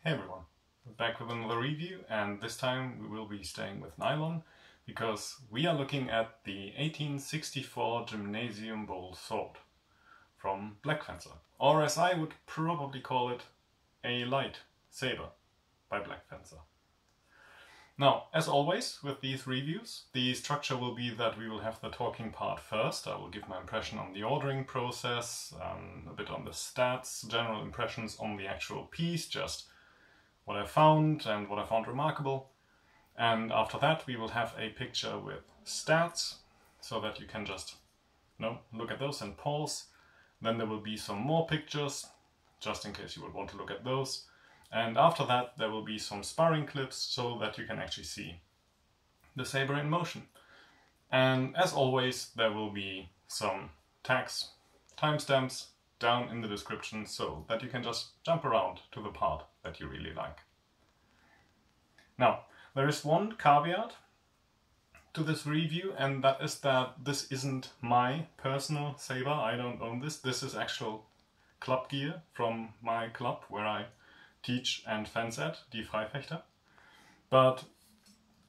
Hey everyone, we're back with another review, and this time we will be staying with nylon because we are looking at the 1864 Gymnasium Bowl sword from Black Fencer, or as I would probably call it, a light saber by Black Fencer. Now, as always with these reviews, the structure will be that we will have the talking part first. I will give my impression on the ordering process, a bit on the stats, general impressions on the actual piece, just what I found and what I found remarkable. And after that we will have a picture with stats so that you can just look at those and pause. Then there will be some more pictures just in case you would want to look at those. And after that there will be some sparring clips so that you can actually see the saber in motion. And as always there will be some tags, timestamps down in the description so that you can just jump around to the part that you really like. Now, there is one caveat to this review, and that is that this isn't my personal saber. I don't own this. This is actual club gear from my club where I teach and fence at, Die Freifechter. But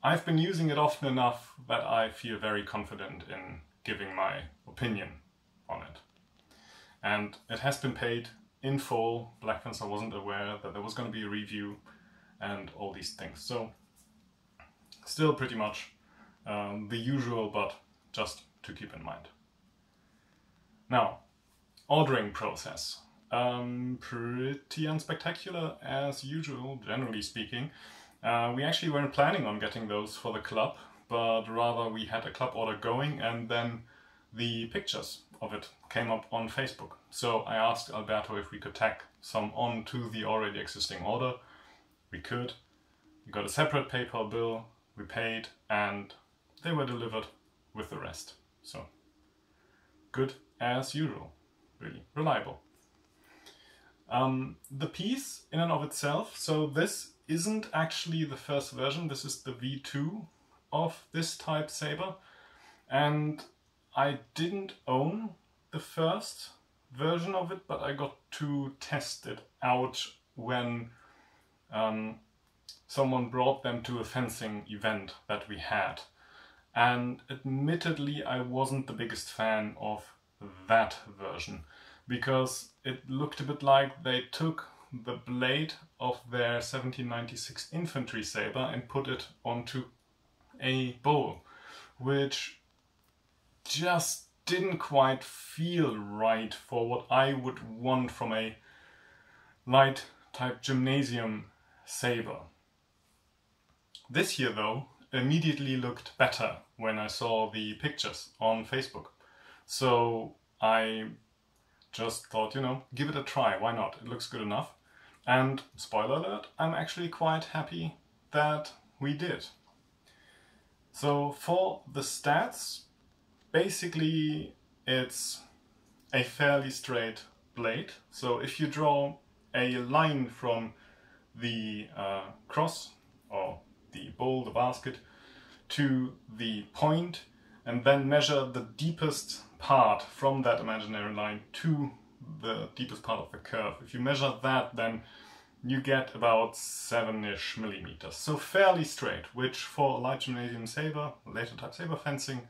I've been using it often enough that I feel very confident in giving my opinion on it. And it has been paid in full. Black Fencer wasn't aware that there was going to be a review and all these things. So still pretty much the usual, but just to keep in mind. Now, ordering process. Pretty unspectacular as usual, generally speaking. We actually weren't planning on getting those for the club, but rather we had a club order going and then the pictures of it came up on Facebook. So I asked Alberto if we could tag some on to the already existing order. We could. We got a separate PayPal bill, we paid, and they were delivered with the rest. So good as usual, really reliable. The piece in and of itself, so this isn't actually the first version, this is the V2 of this type saber, and I didn't own the first version of it, but I got to test it out when someone brought them to a fencing event that we had. And admittedly I wasn't the biggest fan of that version, because it looked a bit like they took the blade of their 1796 infantry saber and put it onto a bowl, which just didn't quite feel right for what I would want from a light type gymnasium saber. This here though immediately looked better when I saw the pictures on Facebook. So I just thought, give it a try, why not? It looks good enough. And spoiler alert, I'm actually quite happy that we did. So for the stats, basically it's a fairly straight blade. So if you draw a line from the cross or the bowl, the basket, to the point, and then measure the deepest part from that imaginary line to the deepest part of the curve. If you measure that, then you get about 7-ish millimeters. So fairly straight, which for a light gymnasium saber, later type saber fencing,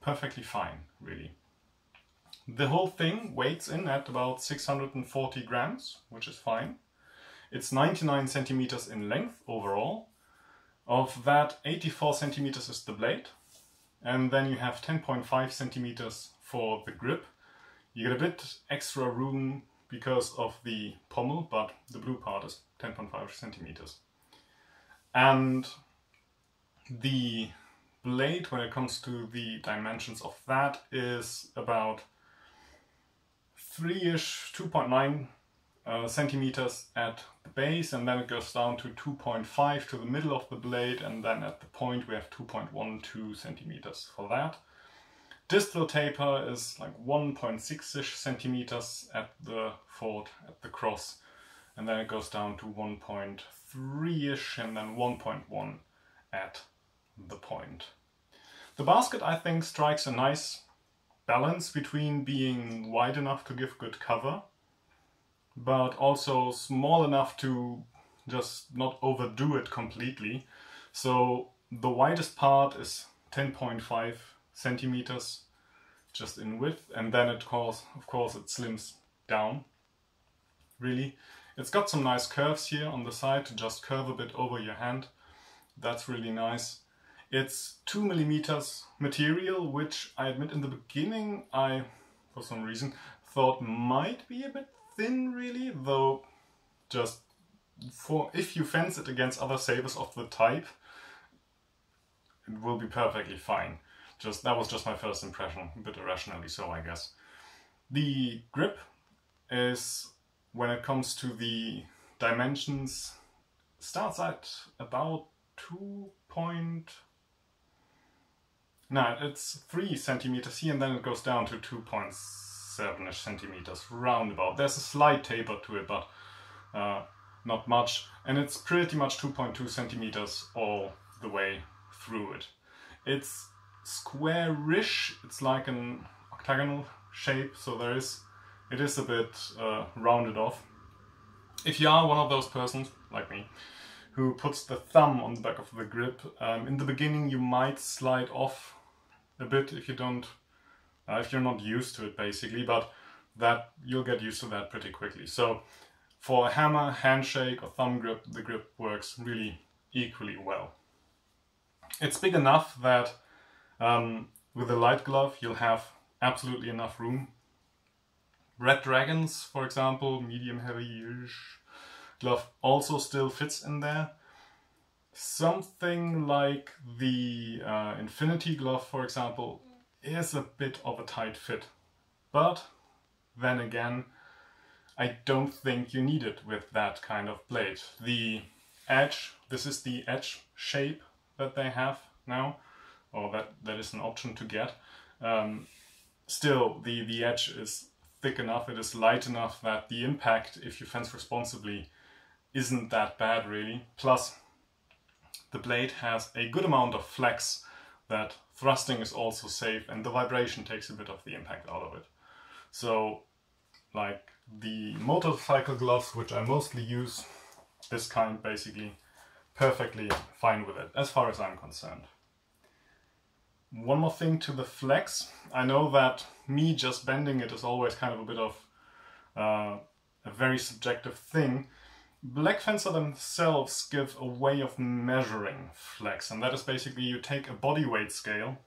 perfectly fine, really. The whole thing weighs in at about 640 grams, which is fine. It's 99 centimeters in length overall. Of that, 84 centimeters is the blade, and then you have 10.5 centimeters for the grip. You get a bit extra room because of the pommel, but the blue part is 10.5 centimeters. And the blade, when it comes to the dimensions of that, is about 3-ish, 2.9 centimeters at the base, and then it goes down to 2.5 to the middle of the blade, and then at the point we have 2.12 centimeters for that. Distal taper is like 1.6-ish centimeters at the fort, at the cross, and then it goes down to 1.3-ish and then 1.1 at the point. The basket, I think, strikes a nice balance between being wide enough to give good cover but also small enough to just not overdo it completely. So the widest part is 10.5 centimeters just in width, and then of course it slims down really. It's got some nice curves here on the side to just curve a bit over your hand. That's really nice. It's 2 millimeters material, which I admit in the beginning I, for some reason, thought might be a bit thin really, though just for if you fence it against other sabers of the type, it will be perfectly fine. That was just my first impression, a bit irrationally so, I guess. The grip is, when it comes to the dimensions, starts at about 3 centimeters here, and then it goes down to 2.7-ish centimeters roundabout. There's a slight taper to it, but not much, and it's pretty much 2.2 centimeters all the way through it. It's squarish, it's like an octagonal shape, so it is a bit rounded off. If you are one of those persons, like me, who puts the thumb on the back of the grip, in the beginning you might slide off a bit if you're not used to it basically, but that you'll get used to that pretty quickly. So for a hammer, handshake or thumb grip, the grip works really equally well. It's big enough that with a light glove you'll have absolutely enough room. Red Dragons, for example, medium heavy-ish glove, also still fits in there. Something like the Infinity glove, for example, is a bit of a tight fit. But then again, I don't think you need it with that kind of blade. The edge, this is the edge shape that they have now, or that is an option to get. Still, the edge is thick enough, it is light enough that the impact, if you fence responsibly, isn't that bad really. Plus, the blade has a good amount of flex that thrusting is also safe, and the vibration takes a bit of the impact out of it. So, like the motorcycle gloves, which I mostly use, this kind basically, perfectly fine with it, as far as I'm concerned. One more thing to the flex. I know that me just bending it is always kind of a bit of a very subjective thing. Black Fencer themselves give a way of measuring flex, and that is basically you take a body weight scale,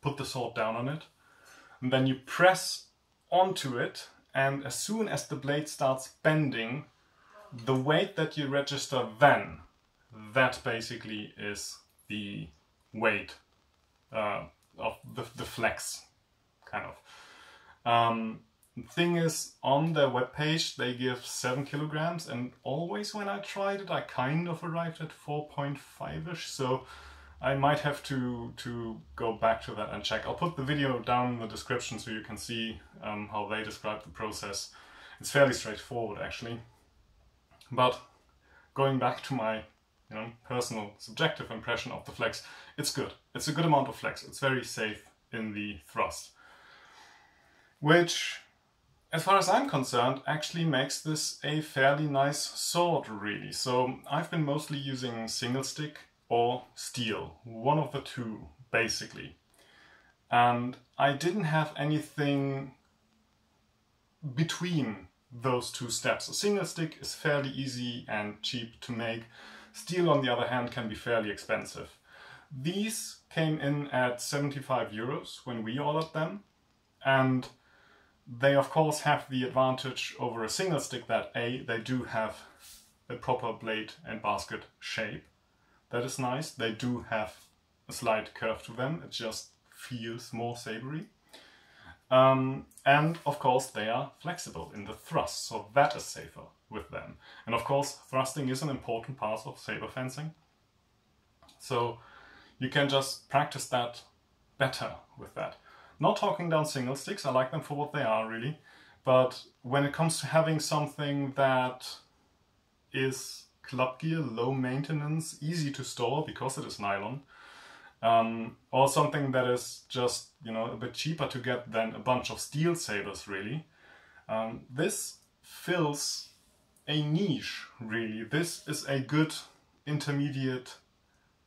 put the sword down on it, and then you press onto it, and as soon as the blade starts bending, the weight that you register then, that basically is the weight of the flex, kind of. Thing is, on their webpage they give 7 kilograms, and always when I tried it I kind of arrived at 4.5-ish, so I might have to go back to that and check. I'll put the video down in the description so you can see how they describe the process. It's fairly straightforward actually. But going back to my personal subjective impression of the flex, it's good. It's a good amount of flex. It's very safe in the thrust. Which, as far as I'm concerned, actually makes this a fairly nice sword really. So I've been mostly using single stick or steel, one of the two basically. And I didn't have anything between those two steps. A single stick is fairly easy and cheap to make. Steel, on the other hand, can be fairly expensive. These came in at 75 euros when we ordered them, and they of course have the advantage over a single stick that A, they do have a proper blade and basket shape. That is nice. They do have a slight curve to them. It just feels more savory. And of course they are flexible in the thrust, so that is safer with them. And of course thrusting is an important part of saber fencing. So you can just practice that better with that. Not talking down single sticks, I like them for what they are really, but when it comes to having something that is club gear, low maintenance, easy to store because it is nylon, or something that is just, a bit cheaper to get than a bunch of steel sabers really, this fills a niche, really. This is a good intermediate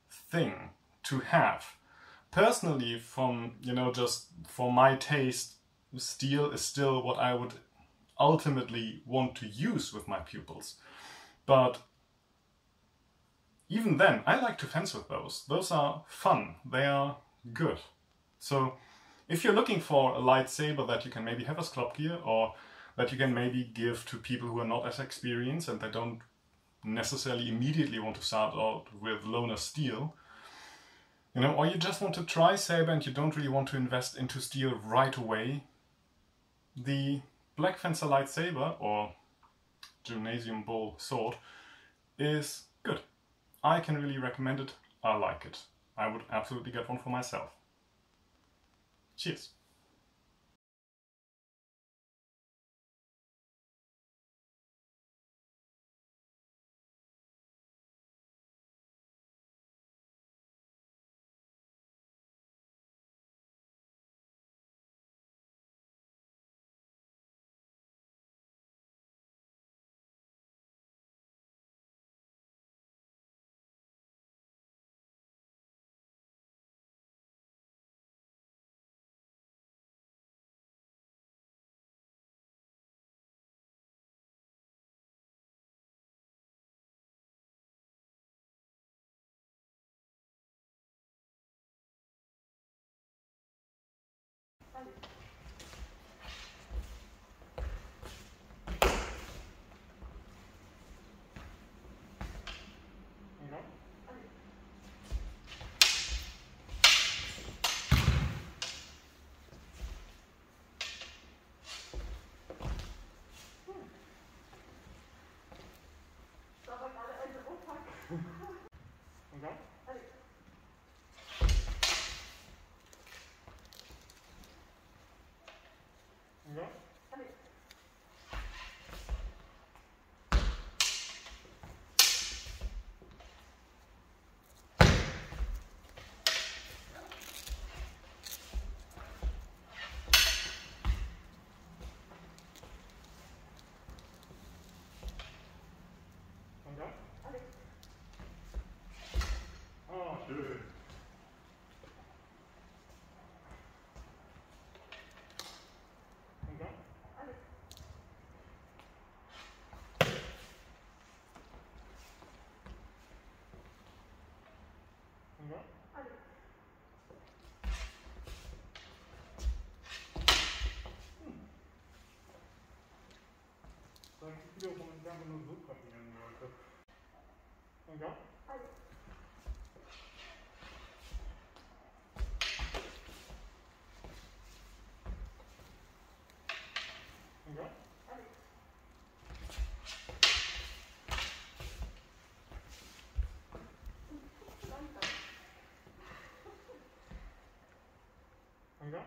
thing to have. Personally, from, just for my taste, steel is still what I would ultimately want to use with my pupils. But even then, I like to fence with those. Those are fun. They are good. So if you're looking for a lightsaber that you can maybe have as club gear, or that you can maybe give to people who are not as experienced and they don't necessarily immediately want to start out with Loner steel, or you just want to try saber and you don't really want to invest into steel right away, the Black Fencer lightsaber, or Gymnasium Bull sword, is good. I can really recommend it. I like it. I would absolutely get one for myself. Cheers! Video wo man einfach nur so kopieren wollte. Ja? Ja? Ja?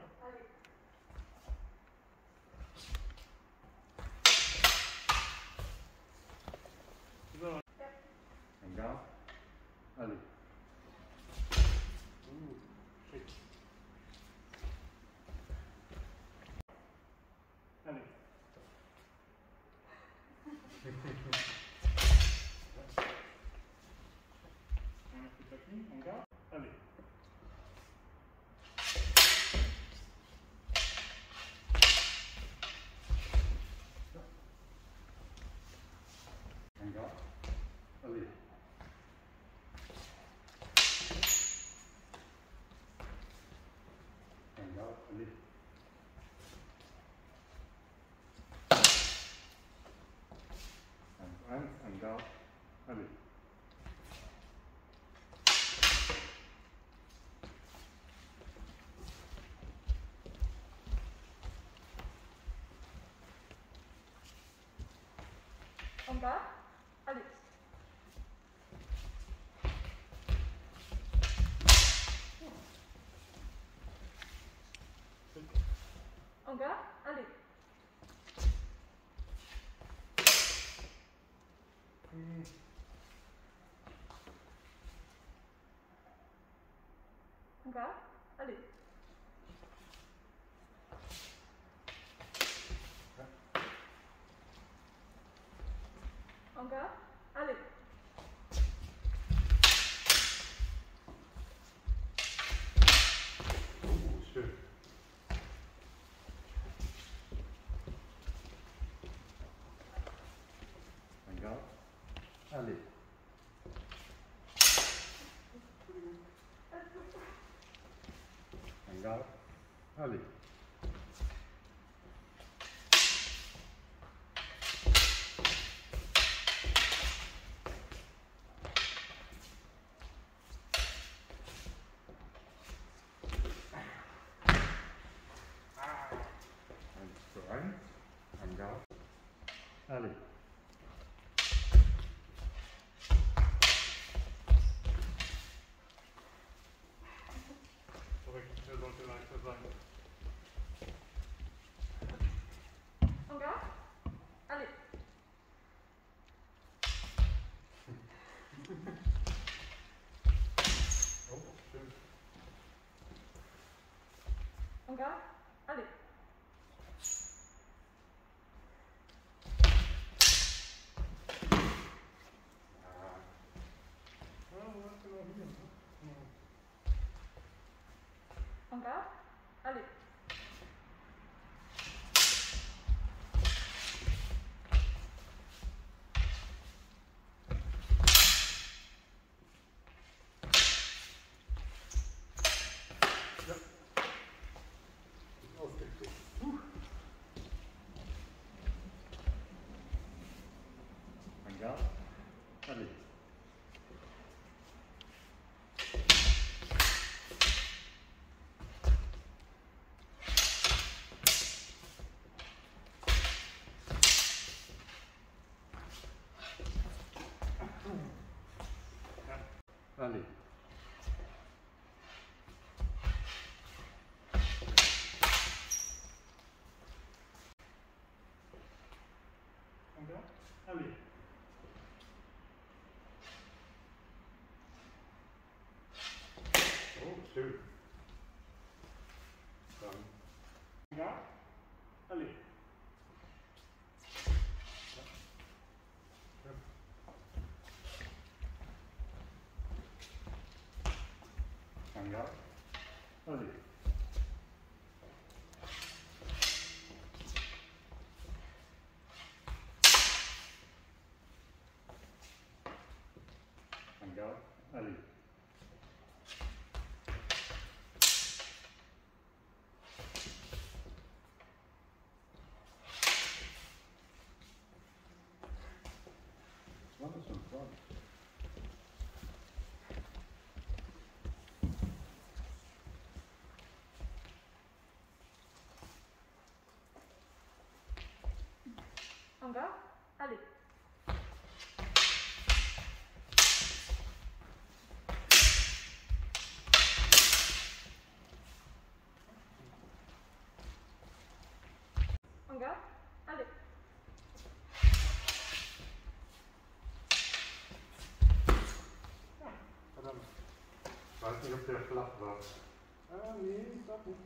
So. Ja? Allez. Schick. Allez. Allez. Allez. Allez. Allez. Allez. Allez. Allez. En garde. Allez. Schön. En garde. Allez. En garde. Allez. Rein. En garde. Allez. Verrückt, der sollte leichter sein. En garde. Allez. Oh, schön. En garde. Allez. En garde. Allez. Ausgekriegt. En garde. Allez. Allez. En garde. Allez. Oh, schön. Dann. En garde. Allez. En garde. Allez. En garde. Allez. Das war das schon klar. En garde. Allez. En garde. Allez. Verdammt. Ich weiß nicht, ob der flach war. Ah, nee, ich glaube nicht.